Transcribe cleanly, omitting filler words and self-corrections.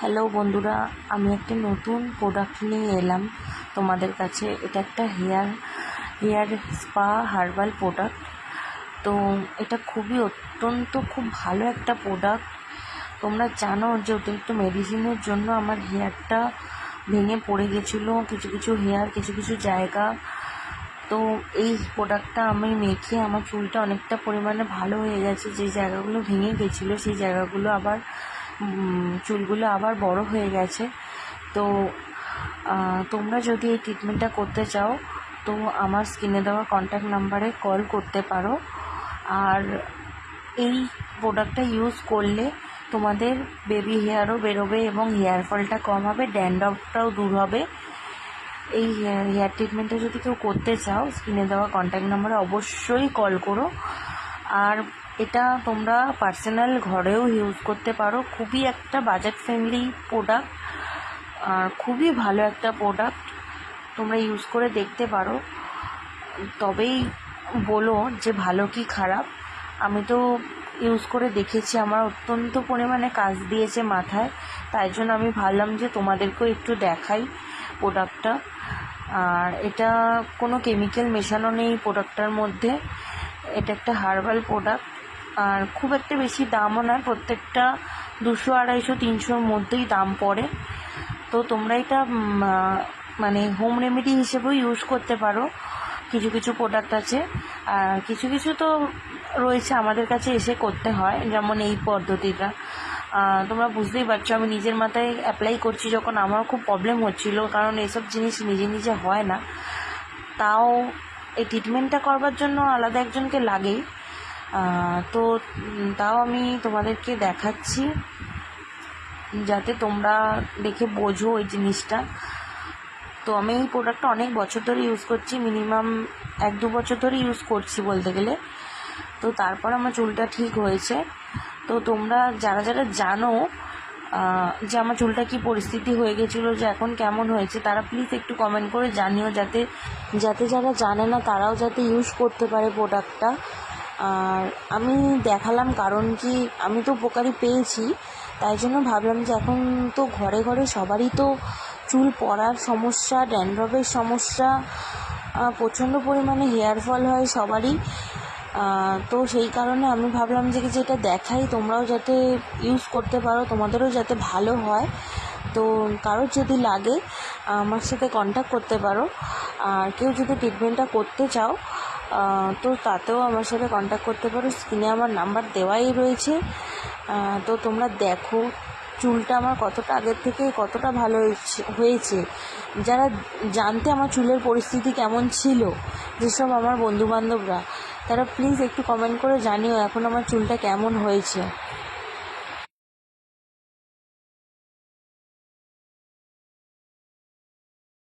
Hello বন্ধুরা, আমি একটা নতুন প্রোডাক্ট নিয়ে এলাম তোমাদের কাছে। এটা একটা হেয়ার স্পা হার্বাল প্রোডাক্ট। তো এটা খুব ভালো একটা প্রোডাক্ট। তোমরা জানো যে অতিরিক্ত মেডিসিনের জন্য আমার হেয়ারটা ভেঙে পড়ে গেছিলো, কিছু হেয়ার কিছু জায়গা। তো এই প্রোডাক্টটা আমি মেখে আমার চুলটা অনেকটা পরিমাণে ভালো হয়ে গেছে। যে জায়গাগুলো ভেঙে গেছিলো সেই জায়গাগুলো আবার চুলগুলো আবার বড় হয়ে গেছে। তো তোমরা যদি এই ট্রিটমেন্টটা করতে চাও তো আমার স্ক্রিনে দেওয়া কন্ট্যাক্ট নাম্বারে কল করতে পারো। আর এই প্রোডাক্টটা ইউজ করলে তোমাদের বেবি হেয়ারও বেরোবে এবং হেয়ার ফলটা কম হবে, ড্যান্ড্রফটাও দূর হবে। এই হেয়ার ট্রিটমেন্টটা যদি কেউ করতে চাও স্ক্রিনে দেওয়া কন্ট্যাক্ট নাম্বারে অবশ্যই কল করো। আর এটা তোমরা পার্সোনাল ঘরেও ইউজ করতে পারো। খুবই একটা বাজেট ফ্রেন্ডলি প্রোডাক্ট, আর খুবই ভালো একটা প্রোডাক্ট। তোমরা ইউজ করে দেখতে পারো, তবেই বলো যে ভালো কি খারাপ। আমি তো ইউজ করে দেখেছি, আমার অত্যন্ত পরিমাণে কাজ দিয়েছে মাথায়। তাই জন্য আমি ভাবলাম যে তোমাদেরকেও একটু দেখাই প্রোডাক্টটা। আর এটা কোনো কেমিক্যাল মেশানো নেই প্রোডাক্টটার মধ্যে। এটা একটা হার্বাল প্রোডাক্ট, আর খুব একটা বেশি দামও নয়। প্রত্যেকটা 200, 250, 300-র মধ্যেই দাম পড়ে। তো তোমরা এটা মানে হোম রেমেডি হিসেবেও ইউজ করতে পারো। কিছু প্রোডাক্ট আছে, আর কিছু তো রয়েছে আমাদের কাছে এসে করতে হয়, যেমন এই পদ্ধতিটা। তোমরা বুঝতেই পারছো আমি নিজের মাথায় অ্যাপ্লাই করছি যখন আমার খুব প্রবলেম হচ্ছিলো, কারণ এসব জিনিস নিজে হয় না। তাও এই ট্রিটমেন্টটা করবার জন্য আলাদা একজনকে লাগেই। তো তাও আমি তোমাদেরকে দেখাচ্ছি যাতে তোমরা দেখে বোঝো এই জিনিসটা। তো আমি এই প্রোডাক্টটা অনেক বছর ধরে ইউজ করছি, মিনিমাম 1-2 বছর ধরে ইউজ করছি বলতে গেলে। তো তারপর আমার চুলটা ঠিক হয়েছে। তো তোমরা যারা জানো যে আমার চুলটা কী পরিস্থিতি হয়ে গেছিলো, যে এখন কেমন হয়েছে, তারা প্লিজ একটু কমেন্ট করে জানিও, যাতে যারা জানে না তারাও যাতে ইউজ করতে পারে প্রোডাক্টটা। আর আমি দেখালাম কারণ কি, আমি তো উপকারী পেয়েছি, তাই জন্য ভাবলাম যে এখন তো ঘরে সবারই তো চুল পড়ার সমস্যা, ড্যান্ড্রফের সমস্যা, প্রচণ্ড পরিমাণে হেয়ার ফল হয় সবারই। তো সেই কারণে আমি ভাবলাম যে এটা দেখাই, তোমরাও যাতে ইউজ করতে পারো, তোমাদেরও যাতে ভালো হয়। তো কারোর যদি লাগে আমার সাথে কন্ট্যাক্ট করতে পারো। আর কেউ যদি ট্রিটমেন্টটা করতে চাও তো তাতেও আমার সাথে কন্ট্যাক্ট করতে পারো। স্ক্রিনে আমার নাম্বার দেওয়াই রয়েছে। তো তোমরা দেখো চুলটা আমার কতটা আগের থেকে কতটা ভালো হয়েছে। যারা জানতে আমার চুলের পরিস্থিতি কেমন ছিল, যেসব আমার বন্ধুবান্ধবরা, তারা প্লিজ একটু কমেন্ট করে জানিও এখন আমার চুলটা কেমন হয়েছে।